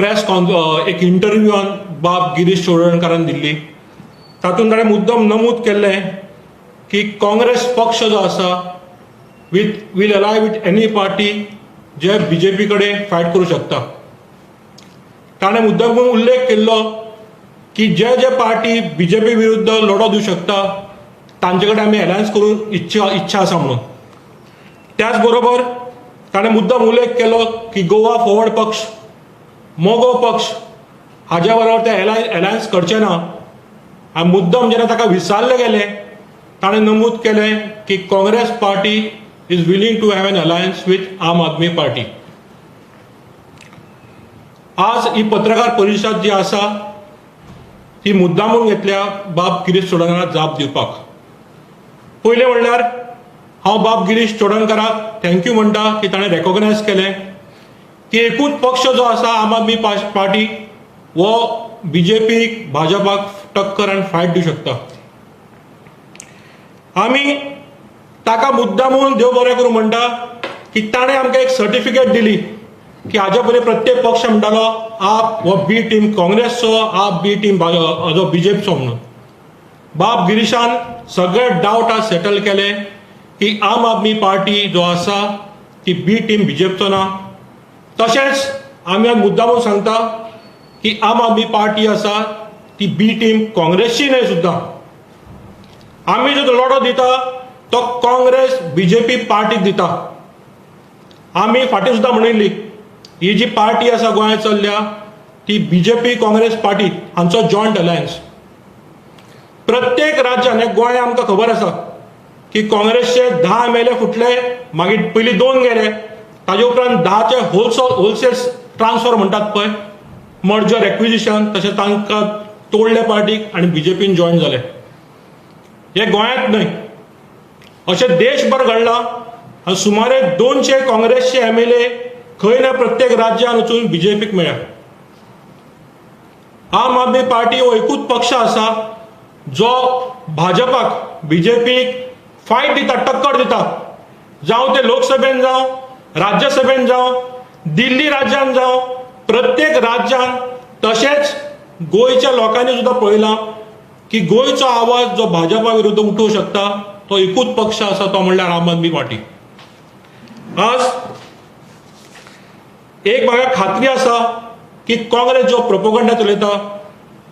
एक इंटरव्यूआन बाब गिरीश चोडणकारान दिल्ली, तातूंत ताणें मुद्दम नमूद केल्लें की काँग्रेस पक्ष जो आसा will ally with any party जे बीजेपी कडेन फायट करूं शकता. ताणें मुद्दम उल्लेख केल्लो की जे जे पार्टी बीजेपी विरुद्ध लढो दिवं शकता तांचे कडेन आमी अलायन्स करूंक इच्छा आसा म्हणून. त्याच बरोबर ताणें मुद्दम उल्लेख केलो की गोवा फॉरवर्ड पक्ष, मोगो पक्ष हाज्या बरोबर ते अलायन्स करचे ना. आनी मुद्दम जेन्ना ताका विचारले गेले ताणें नमूद केलें की Congress party is willing to have an alliance with Aam Aadmi party. आज ही पत्रकार परिशद जी आसा ती मुद्दामून घेतल्या बाब गिरीश चोडणकाराक जाप दिवपाक. पयलें म्हणल्यार हांव बाब गिरीश चोडणकाराक थँक्यू म्हणटा की ताणें रेकॉग्नायज केलें की एकूच पक्ष जो आसा आम आदमी पार्टी वो बीजेपीक भाजपाक टक्कर आनी फायट दिवं शकता. आमी ताका मुद्दामून देव बरें करूं म्हणटा की ताणें आमकां एक सर्टिफिकेट दिली की हाज्या पयलीं प्रत्येक पक्ष म्हणटालो आप हो बी टीम काँग्रेसचो, आप बी टीम हाजो बीजेपीचो म्हणून. बाब गिरीशान सगळे डावट आज सेटल केले की आम आदमी पार्टी जो आसा ती बी टीम बीजेपीचो ना. तशेंच आमी आज मुद्दामून सांगता की आम आदमी पार्टी आसा ती बी टीम काँग्रेसची न्हय सुद्दां. आमी जो लढो दिता तो काँग्रेस बीजेपी पार्टीक दिता. आमी फाटीं सुद्दां म्हणिल्ली ही जी पार्टी आसा गोंयांत चल्ल्या ती बीजेपी काँग्रेस पार्टी हांचो जॉयंट अलायन्स. प्रत्येक राज्यान गोंय आमकां खबर आसा की काँग्रेसचे 10 MLA फुटले, मागीर पयलीं 2 गेले, ताजे उपरांत 10चे होलसेल ट्रान्सफर म्हणटात पळय, मर्जर एक्विजिशन, तशें तांकां तोडले पार्टीक आनी बीजेपीन जॉयन जाले. हे गोंयांत न्हय, अशें देशभर घडलां. आनी सुमारे 200 काँग्रेसचे MLA खंय ना प्रत्येक राज्यान वचून बीजेपीक मेळ्ळ्या. आम आदमी पार्टी हो एकूच पक्ष आसा जो भाजपाक बीजेपीक फायट दिता, टक्कर दिता. जावं ते लोकसभेन जावं, राज्यसभेन जावं, दिल्ली राज्यान जावं, प्रत्येक राज्यान. तशेंच गोंयच्या लोकांनी सुद्दां पळयलां की गोंयचो आवाज जो भाजपा विरुद्ध उठोवंक शकता तो एकूच पक्ष आसा, तो म्हणल्यार आम आदमी पार्टी. आज एक म्हाका खात्री आसा की काँग्रेस जो प्रोपोगंडा चलयता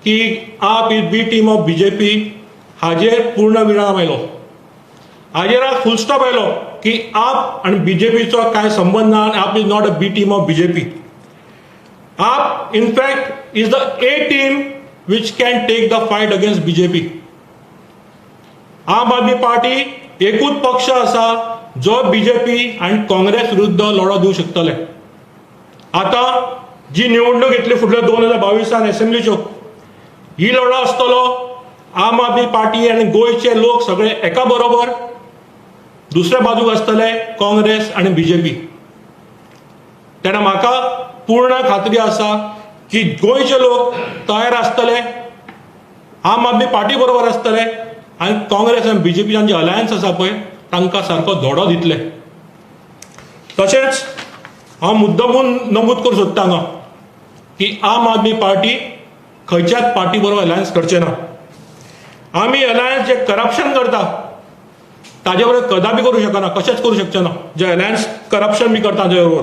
की AAP is B team of BJP, हाजेर पूर्ण विराम आयलो. हाजेर आज फुल स्टॉप आयलो की आप आनी बीजेपीचो कांय संबंध ना. AAP is not a B team of BJP. AAP in fact is the A team which can take the fight against BJP. Aam Aadmi party एकूच पक्ष आसा जो बीजेपी आनी काँग्रेस विरुद्ध लढो दिवंक शकतले. आता जी निवडणूक येतली फुडल्या 2022 असेंब्लीच्यो, ही लढो आसतलो आम आदमी पार्टी आनी गोंयचे लोक सगळे एका बरोबर, दुसऱ्या बाजूक आसतले काँग्रेस आनी बीजेपी. तेन्ना म्हाका पूर्ण खात्री आसा की गोंयचे लोक तयार आसतले, आम आदमी पार्टी बरोबर आसतले आनी काँग्रेस आनी बीजेपीच्यान जे अलायन्स आसा पळय तांकां सारको धोडो दितले. तशेंच हांव मुद्दमून नमूद करूंक सोदता हांगा की आम आदमी पार्टी खंयच्याच पार्टी बरोबर अलायन्स करचे ना. आमी अलायन्स जे करप्शन करता ताजे बरोबर कदापि करूं शकना, कशेंच करूं शकचे ना, जे अलायन्स करप्शन बी करता ताजे बरोबर.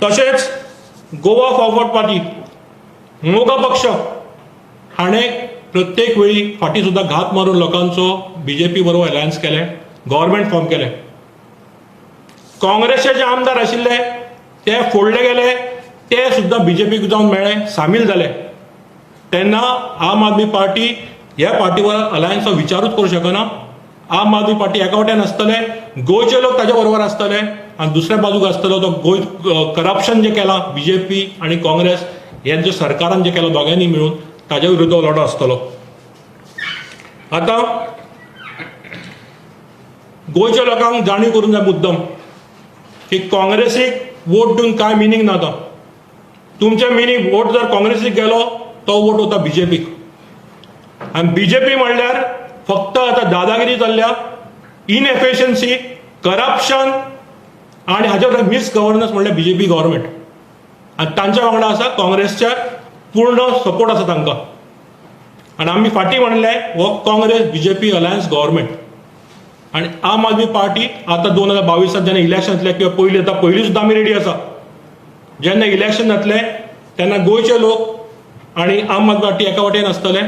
तशेंच गोवा फॉरवर्ड पार्टी, मोगा पक्ष हाणें प्रत्येक वेळी फाटीं सुद्दां घात मारून लोकांचो बीजेपी बरोबर अलायन्स केले, गव्हर्मेंट फॉर्म केले. काँग्रेसचे जे आमदार आशिल्ले ते फोडले गेले, ते सुद्दां बीजेपीक जावन मेळ्ळे, सामील जाले. तेन्ना आम आदमी पार्टी ह्या पार्टी बरोबर अलायन्सचो विचारूच करूं शकना. आम आदमी पार्टी एका वटेन आसतले, गोंयचे लोक ताजे बरोबर आसतले आनी दुसऱ्या बाजूक आसतलो तो गोंय करप्शन जे केलां बीजेपी आनी काँग्रेस हेंचे सरकारान जे केलां दोगांयनी मेळून ताजे विरुद्ध लढो आसतलो. आतां गोंयच्या लोकांक जाणीव करून जाय मुद्दम की काँग्रेसीक वोट दिवन कांय मिनींग ना. आतां तुमचे मिनींग वोट जर काँग्रेसीक गेलो तो वोट वता बीजेपीक. आनी बीजेपी म्हणल्यार फक्त आतां दादागिरी चल्ल्या, इनएफिशियन्सी, करप्शन आनी हाचे मिस गव्हर्नन्स म्हणल्यार बीजेपी गव्हर्मेंट. आनी तांच्या वांगडा आसा काँग्रेसच्या पूर्ण सपोर्ट आसा तांकां. आनी आमी फाटीं म्हणलें हो काँग्रेस BJP अलायन्स गव्हर्मेंट. आनी आम आदमी पार्टी आतां 2022 जेन्ना इलेक्शन जातलें किंवा पयलीं सुद्दां आमी रेडी आसा. जेन्ना इलेक्शन जातलें तेन्ना गोंयचे लोक आनी आम आदमी पार्टी एका वाटेन आसतले,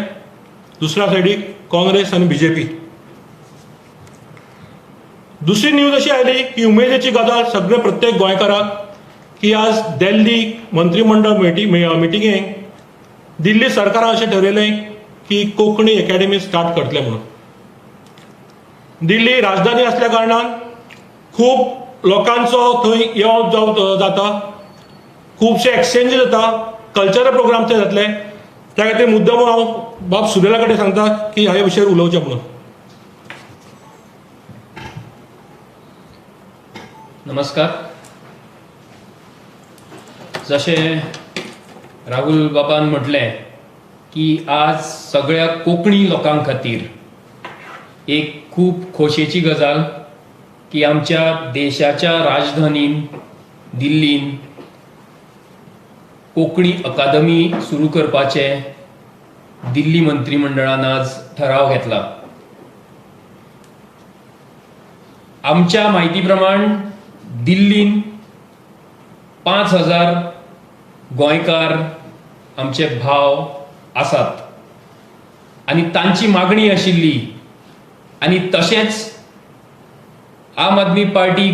दुसऱ्या सायडीक काँग्रेस आनी BJP. दुसरी न्यूज अशी आयली की उमेदीची गजाल सगळे प्रत्येक गोंयकाराक की आज दिल्ली मंत्रिमंडळ मिटिंगेक दिल्ली सरकारान अशें ठरयलें की कोंकणी अकॅडमी स्टार्ट करतले म्हणून. दिल्ली राजधानी असल्या कारणान खूब लोकांचो थंय येवप जाता, खुबशे एक्सचेंज जाता, कल्चरल प्रोग्राम थंय जातले. त्या खातीर मुद्दम हांव बाब सुर्येला कडेन सांगता की ह्या विशयार उलोवचें म्हणून. नमस्कार. जशें राहुल बाबान म्हटलें की आज सगळ्या कोंकणी लोकां खातीर एक खूब खोशयेची गजाल की आमच्या देशाच्या राजधानीन दिल्लीन कोंकणी अकादमी सुरू करपाचे दिल्ली मंत्रिमंडळान आज ठराव घेतला. आमच्या म्हायती प्रमाण दिल्लीन 5,000 गोंयकार आमचे भाव आसात आनी तांची मागणी आशिल्ली. आनी तशेंच आम आदमी पार्टी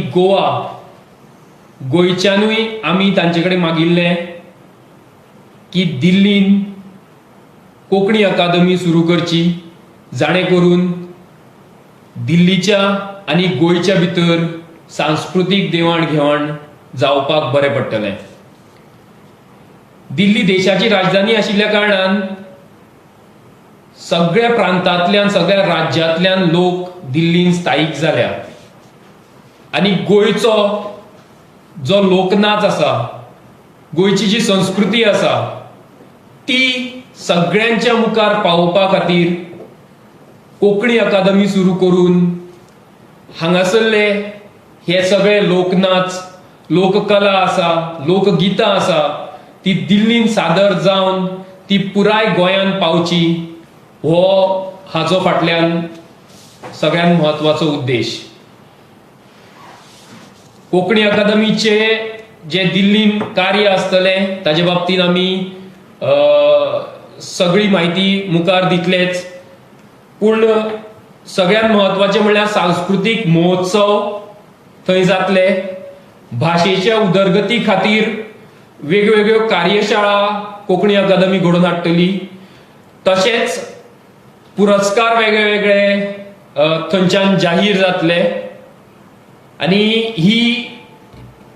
गोंयच्यानूय आमी तांचे कडेन मागिल्लें की दिल्लीन कोंकणी अकादमी सुरू करची, जाणे करून दिल्लीच्या आनी गोंयच्या भितर सांस्कृतीक देवाण घेवाण जावपाक बरें पडटलें. दिल्ली देशाची राजधानी आशिल्ल्या कारणान सगळ्या प्रांतांतल्यान सगळ्या राज्यांतल्यान लोक दिल्लीन स्थायीक जाल्या. आनी गोंयचो जो लोकनाच आसा, गोंयची जी संस्कृती आसा ती सगळ्यांच्या मुखार पावोवपा खातीर कोंकणी अकादमी सुरू करून हांगासरले हे सगळे लोकनाच, लोककला आसा, लोकगितां आसा ती दिल्लीन सादर जावन ती पुराय गोंयान पावची हो हाचो फाटल्यान सगळ्यात म्हत्वाचो उद्देश. कोंकणी अकादमीचे जे दिल्लीन कार्य आसतलें ताचे बाबतींत आमी सगळी म्हायती मुखार दितलेच. पूण सगळ्यात म्हत्वाचें म्हणल्यार सांस्कृतीक महोत्सव थंय जातले. भाशेच्या उदरगती खातीर वेगवेगळ्यो कार्यशाळा कोंकणी अकादमी घडोवन हाडटली. तशेंच पुरस्कार वेगळे वेगळे थंयच्यान जाहीर जातले. आनी ही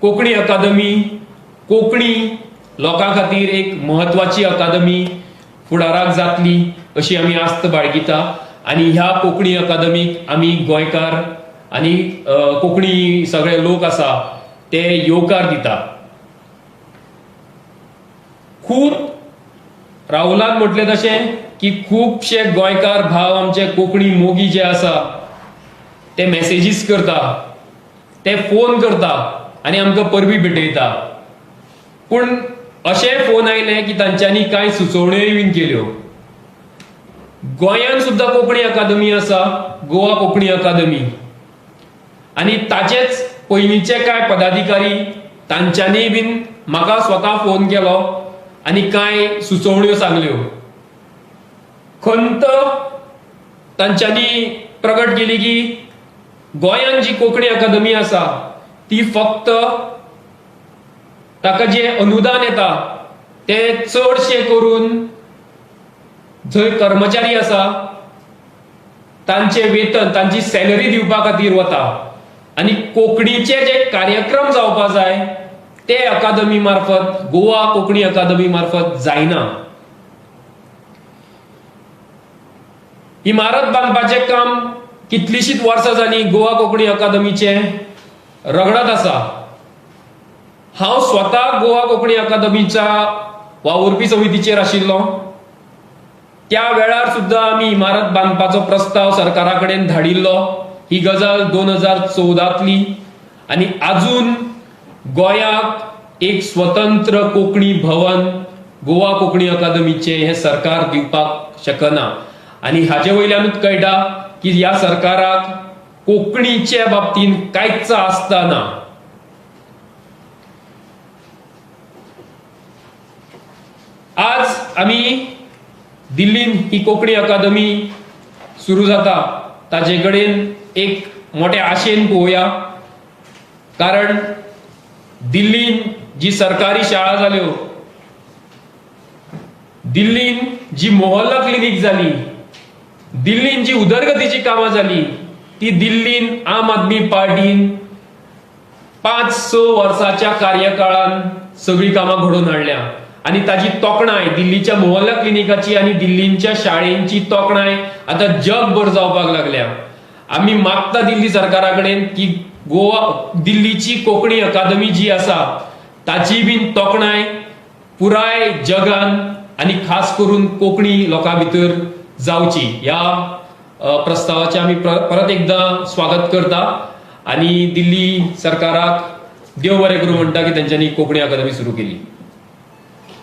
कोंकणी अकादमी कोंकणी लोकां खातीर एक म्हत्वाची अकादमी फुडाराक जातली अशी आमी आस्त बाळगिता. आनी ह्या कोंकणी अकादमीक आमी गोंयकार आनी कोंकणी सगळे लोक आसा ते येवकार दिता. खूब राहुलान म्हटलें तशें की खुबशे गोंयकार भाव आमचे कोंकणी मोगी जे आसा ते मॅसेजीस करता, ते फोन करता आनी आमकां परबी भेटयता. पूण अशें फोन आयले की तांच्यांनी कांय सुचोवण्योय बीन केल्यो. गोंयान सुद्दां कोंकणी अकादमी आसा, गोवा कोंकणी अकादमी. आनी ताचेच पयलींचे कांय पदाधिकारी तांच्यांनी बीन म्हाका स्वता फोन केलो आनी कांय सुचोवण्यो सांगल्यो. खंत तांच्यांनी प्रगट केली की गोंयान जी कोंकणी अकादमी आसा ती फक्त ताका जे अनुदान येता ते चडशे करून जंय कर्मचारी आसा तांचे वेतन, तांची सॅलरी दिवपा खातीर वता. आनी कोंकणीचे जे कार्यक्रम जावपा जाय ते अकादमी मार्फत, गोवा कोंकणी अकादमी मार्फत जायना. इमारत बांदपाचें काम कितलीशींच वर्सां जालीं गोवा कोंकणी अकादमीचे रगडत आसा. हांव स्वता गोवा कोंकणी अकादमीच्या वावुरपी समितीचेर आशिल्लो. त्या वेळार सुद्दां आमी इमारत बांदपाचो प्रस्ताव सरकारा कडेन धाडिल्लो. ही गजाल 2014तली. आनी आजून गोंयाक एक स्वतंत्र कोंकणी भवन गोवा कोंकणी अकादमीचे हे सरकार दिवपाक शकना आणि हाचे वयल्यानूच कळटा की ह्या सरकाराक कोंकणीच्या बाबतीन कांयच आसतना. आज आमी दिल्लीन ही कोंकणी अकादमी सुरू जाता ताचे कडेन एक मोठ्या आशेन पळोवया. कारण दिल्लीन जी सरकारी शाळा जाल्यो, दिल्लीन जी मोहल्ला क्लिनिक जाली, दिल्लीन जी उदरगतीची कामां जाली, ती दिल्लीन आम आदमी पार्टीन 5-6 वर्साच्या कार्यकाळान सगळी कामां घडोवन हाडल्या. आणि ताची तोखणाय दिल्लीच्या मोहल्ला क्लिनिकाची आणि दिल्लीच्या शाळेंची तोखणाय आता जगभर जावपाक लागल्या. आम्ही मागता दिल्ली सरकारा कडेन की गोवा दिल्लीची कोंकणी अकादमी जी आसा ताची बीन तोखणाय पुराय जगान आणि खास करून कोंकणी लोकां भितर जावची. ह्या प्रस्तावाचे आम्ही परत एकदा स्वागत करता आणि दिल्ली सरकाराक देव बरें करूं म्हणटा की तेंच्यांनी कोंकणी अकादमी सुरू केली.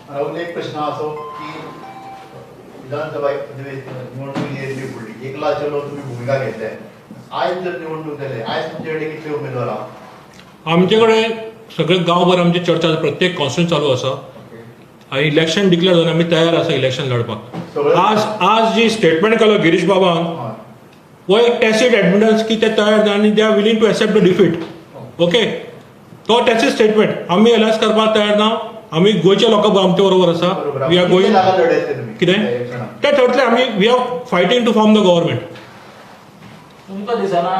राहुल, एक प्रश्न असो की विधानसभा निवडणूक येयल्ली फुडली 1 लाख चलो तुम्ही भूमिका घेतल्या. आयज जर निवडणूक जाली, आयज तुमचे कडेन कितले उमेदवार आहा? आमचे कडेन सगळे गांवभर आमची चर्चा प्रत्येक कॉन्स्टिट्यूशन चालू आसा आणि इलेक्शन डिक्लेअर जावन आमी तयार आसा इलेक्शन लढपाक. आज जी स्टेटमेंट केलो गिरीश बाबान, वो एक टॅसीट एडमिटन्स की ते तयार ना आनी they are willing to accept the defeat. Okay, तो टॅसीट स्टेटमेंट आमी एलायन्स करपाक तयार ना. आमी गोंयच्या लोकांक आमचे बरोबर आसा. वी आर गोईंग कितें ते ठरतले. आमी we are fighting to form the government. तुमकां दिसना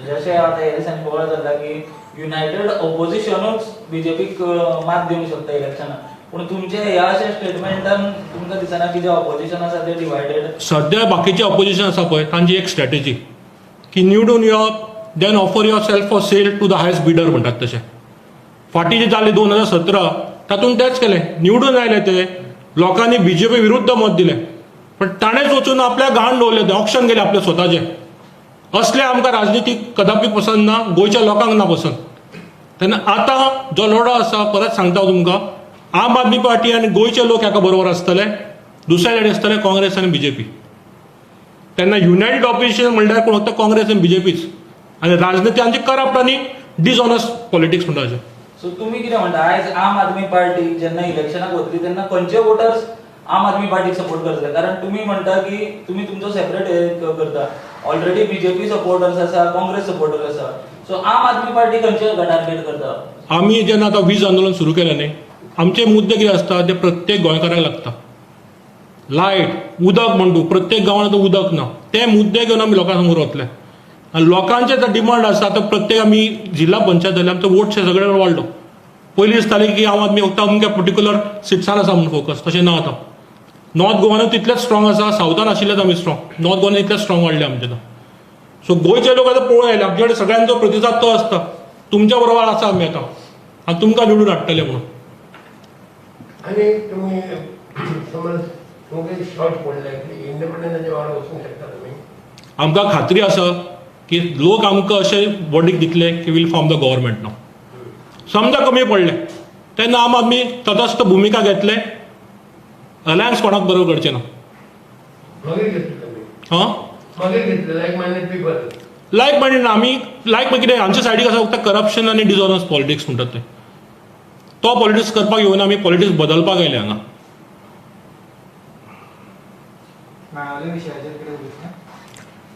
जशें आतां हे दिसांनी पळोवंक जाता की युनायटेड ऑपोजिशनूच बीजेपीक मात दिवंक शकता इलेक्शनाक, पूण तुमचे ह्या अशा स्टेटमेंटान तुमकां दिसना की जे ऑपोजिशन आसा ते डिवायडेड? सध्या बाकीचे ऑपोजिशन आसा पळय तांची एक स्ट्रॅटेजी की निवडून येवप then offer yourself for sale to the highest bidder म्हणटात तशें. फाटीं जे जालें 2017 तातूंत तेच केलें. निवडून आयले ते लोकांनी बीजेपी विरुद्ध मत दिलें, पण ताणेच वचून आपल्या घाण दवरले, ऑप्शन गेले आपले स्वताचे. असले आमकां राजनितीक कदापि पसंद ना, गोंयच्या लोकांक ना पसंद. तेन्ना आतां जो लढो आसा, परत सांगता हांव तुमकां, आम आदमी पार्टी आनी गोंयचे लोक हेका बरोबर आसतले, दुसऱ्या सायडीन आसतले काँग्रेस आनी बीजेपी. तेन्ना युनायटेड ऑपोजिशन म्हणल्यार कोण फक्त काँग्रेस आनी बीजेपीच, आनी राजनिती करप्ट आनी डिसऑनस्ट पॉलिटिक्स म्हणटा. सो तुम्ही कितें म्हणटा, आयज आम आदमी पार्टी जेन्ना इलेक्शनाक वतली तेन्ना खंयचे वोटर्स आम आदमी पार्टीक सपोर्ट करतले? कारण तुम्ही म्हणटा की तुम्ही तुमचो सेपरेट करता. ऑलरेडी बीजेपी सपोर्टर्स आसा, काँग्रेस सपोर्टर्स आसा. सो आम आदमी पार्टी खंयचे टार्गेट करता? आमी जेन्ना आतां वीज आंदोलन सुरू केलें न्ही, आमचे मुद्दे कितें आसता ते प्रत्येक गोंयकाराक लागता. लायट, उदक म्हणटू प्रत्येक गांवांत उदक ना, ते मुद्दे घेवन आमी लोकां समोर वतले. आनी लोकांचे जो डिमांड आसा तो प्रत्येक आमी जिल्हा पंचायत जाल्यार आमचो वोटशे सगळे वाडलो. पयलीं दिसतालें की आम आदमी फक्त अमक्या पर्टिक्युलर सिट्सान आसा म्हणून फोकस, तशें ना. आतां नॉर्थ गोवानूय तितलेच स्ट्रॉंग आसा, सावथान आशिल्लेच आमी स्ट्रॉंग, नॉर्थ गोवान इतलेच स्ट्रॉंग वाडले आमचे. सो गोंयचे लोक आतां पळोवन आयले, आमचे कडेन सगळ्यांचो प्रतिसाद तो आसता, तुमच्या बरोबर आसा आमी आतां आनी तुमकां निवडून हाडटले म्हणून. आणि तुम्ही समज तुमचे शॉर्ट पडले की इंडिपेंडन्साच्या वांगडा वचूंक शकता तुम्ही? आमकां खात्री आसा की लोक आमकां अशें वर्डीक दितले की वील फॉर्म द गव्हर्नमेंट नाव. समजा कमी पडले तेन्ना आम आदमी तटस्थ भुमिका घेतले, अलायन्स कोणाक बरोबर करचें ना. मागीर घेतले तुम्ही? हां, मागीर घेतले लायक मायंडेड पीपल? लायक मायंडेड ना आमी. लायक कितें आमच्या सायडीक आसा फक्त करप्शन आनी डिसऑनस्ट पॉलिटिक्स म्हणटात ते. तो पॉलिटिक्स करपाक येवन आमी पॉलिटिक्स बदलपाक आयले हांगा.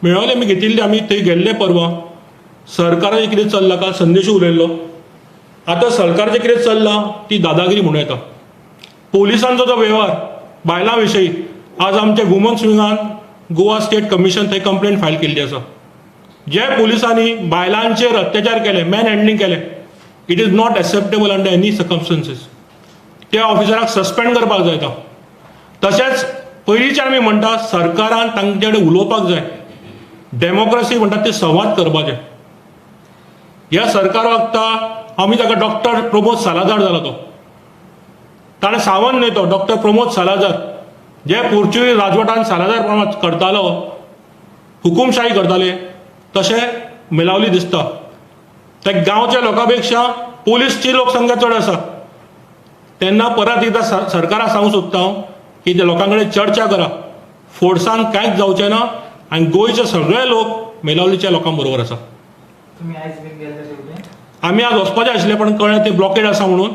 मेळावले आमी घेतिल्ले, आमी थंय गेल्ले परवा. सरकाराचें कितें चल्लां, काल संदेश उलयल्लो. आतां सरकारचें कितें चल्लां ती दादागिरी म्हणूं येता. पोलिसांचो जो वेव्हार बायलां विशयी, आज आमच्या वुमन्स विंगान गोवा स्टेट कमिशन थंय कंप्लेंट फायल केल्ली आसा. जे पुलिसांनी बायलांचेर अत्याचार केले, मॅन हँडलिंग केलें, it is not acceptable under any circumstances. त्या ऑफिसराक सस्पेंड करपाक जाय. तशेंच पयलींच्यान आमी म्हणटा सरकारान तांचे कडेन उलोवपाक जाय. डेमोक्रेसी म्हणटात ते संवाद करपाचे. ह्या सरकार वखदां आमी ताका डॉक्टर प्रमोद सालाजार जाला तो, ताणें सावन न्हय तो डॉक्टर प्रमोद सालाजार, जे पोर्चुगीज राजवटान सालाजार प्रमाण करतालो, हुकुमशाही करताले, तशें मेलावली दिसता. त्या गांवच्या लोकां पेक्षा पोलीसची लोकसंख्या चड आसा. तेन्ना परत एकदां सरकाराक सांगूं सोदता हांव की ते लोकां कडेन चर्चा करा. फोर्सान कांयच जावचें ना आनी गोंयचे सगळे लोक मेलावलीच्या लोकां बरोबर आसा. तुम्ही आयज बीन गेल्ले तेवढे आमी आज वचपाचे आशिल्ले पण कळ्ळें ते ब्लॉकेड आसा म्हणून.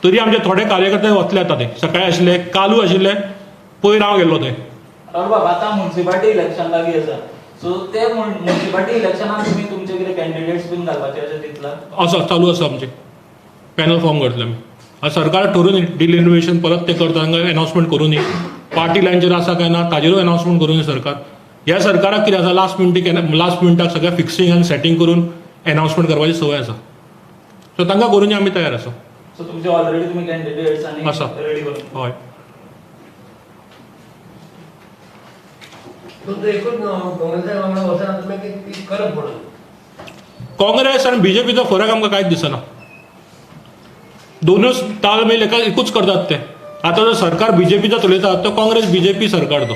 तरी आमचे थोडे कार्यकर्ते वतले आता ते सकाळी आशिल्ले, कालू आशिल्ले, पयर हांव गेल्लो थंय. राहुल बाब आतां म्युन्सिपालिटी इलेक्शन लागीं आसा सो ते म्युन्सिपालिटी इलेक्शनाक तुमी तुमचे कितें कॅन्डिडेट्स बीन घालपाचे अशें चिंतला? आसा, चालू आसा आमचे. पॅनल फॉर्म करतले आमी. आज सरकार ठरून डिलिमिनेशन परत ते करता तांकां अनाउन्समेंट करूं न्ही. पार्टी लायनचेर आसा काय ना ताजेरूय अनाउन्समेंट करूं न्ही सरकार. ह्या सरकाराक कितें आसा लास्ट मिनटाक सगळें फिक्सिंग आनी सेटिंग करून अनाउन्समेंट करपाची संवय आसा. सो तांकां करूंक आमी तयार आसा. सो तुमचे ऑलरेडी तुमी कॅन्डिडेट्स आनी आसा. रेडी करून हय. तुमचं एकूच काँग्रेसच्या वांगडा वचना तुमी कितें करप म्हणून. काँग्रेस आनी बीजेपीचो फरक आमकां कांयच दिसना. दोनूच ताळमेल एकूच करतात ते. आतां जो सरकार बीजेपीचो चलयता तो काँग्रेस बीजेपी सरकार तो.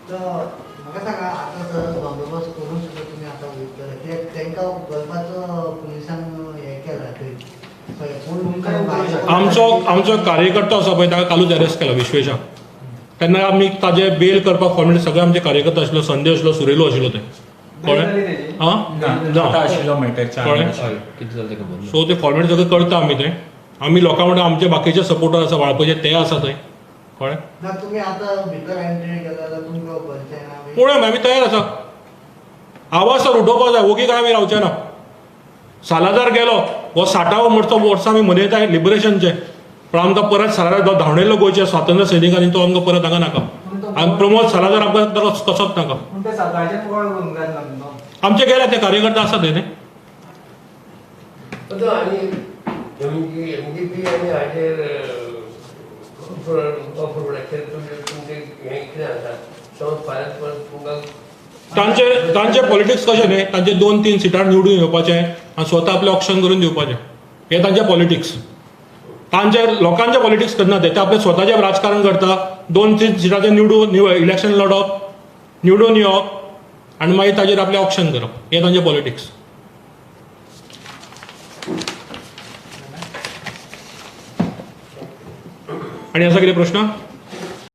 म्हाका सांगा आतां जर बंदोबस्त करून सुद्दां तुमी आतां वयतले तांकां घालपाचो पुलिसान हें केला थंय आमचो कार्यकर्तो आसा पळय ताका कालूच अरेस्ट केला विश्वेशाक. तेन्ना आमी ताजे बेल करपाक फॉर्मेट सगळे आमचे कार्यकर्ते आशिल्लो, संदेश आशिल्लो, सुरेलो आशिल्लो ते. कळ्ळें? हां कळ्ळें? सो ते फॉर्मेट सगळें करता आमी थंय. आमी लोकां वांगडा आमचे बाकीचे सपोर्टर आसा वाळपयचे ते आसा थंय. कळ्ळें? ना तुमी आतां भितर एंट्री केला जाल्यार तुमकां भरचें ना पळोवया आमी तयार आसा. आवाज तर उठोवपाक जाय, वोगी काय आमी रावचे ना. सालाजार गेलो हो 60वो वर्स आमी मनयताय लिबरेशनचे, पण आमकां परत सालाजार धांवडेल्लो गोंयचे स्वातंत्र्य सैनिकांनी तो आमकां परत हांगा नाका. आनी प्रमोद सालाजार आमकां कसोच नाका. पूण ते सकाळचें कॉल करून घालना न्हू. आमचे गेले ते कार्यकर्ते आसा थंय न्ही. आनी एमडीपी आनी हाजेर फुडल्याचेर तुमचें हें कितें आसा समज फाल्यां परत तुमकां तांचे पॉलिटिक्स कशें न्ही, तांचे 2-3 सिटार निवडून येवपाचें आनी स्वता आपलें ऑप्शन करून दिवपाचें हें तांचें पॉलिटिक्स. तांचे लोकांचें पॉलिटिक्स करना ते आपलें स्वताचें राजकारण करता. 2-3 सिटाचेर निवडून इलेक्शन लडप, निवडून येवप आनी मागीर ताजेर आपलें ऑप्शन करप हें तांचें पॉलिटिक्स. आनी आसा कितें प्रश्न?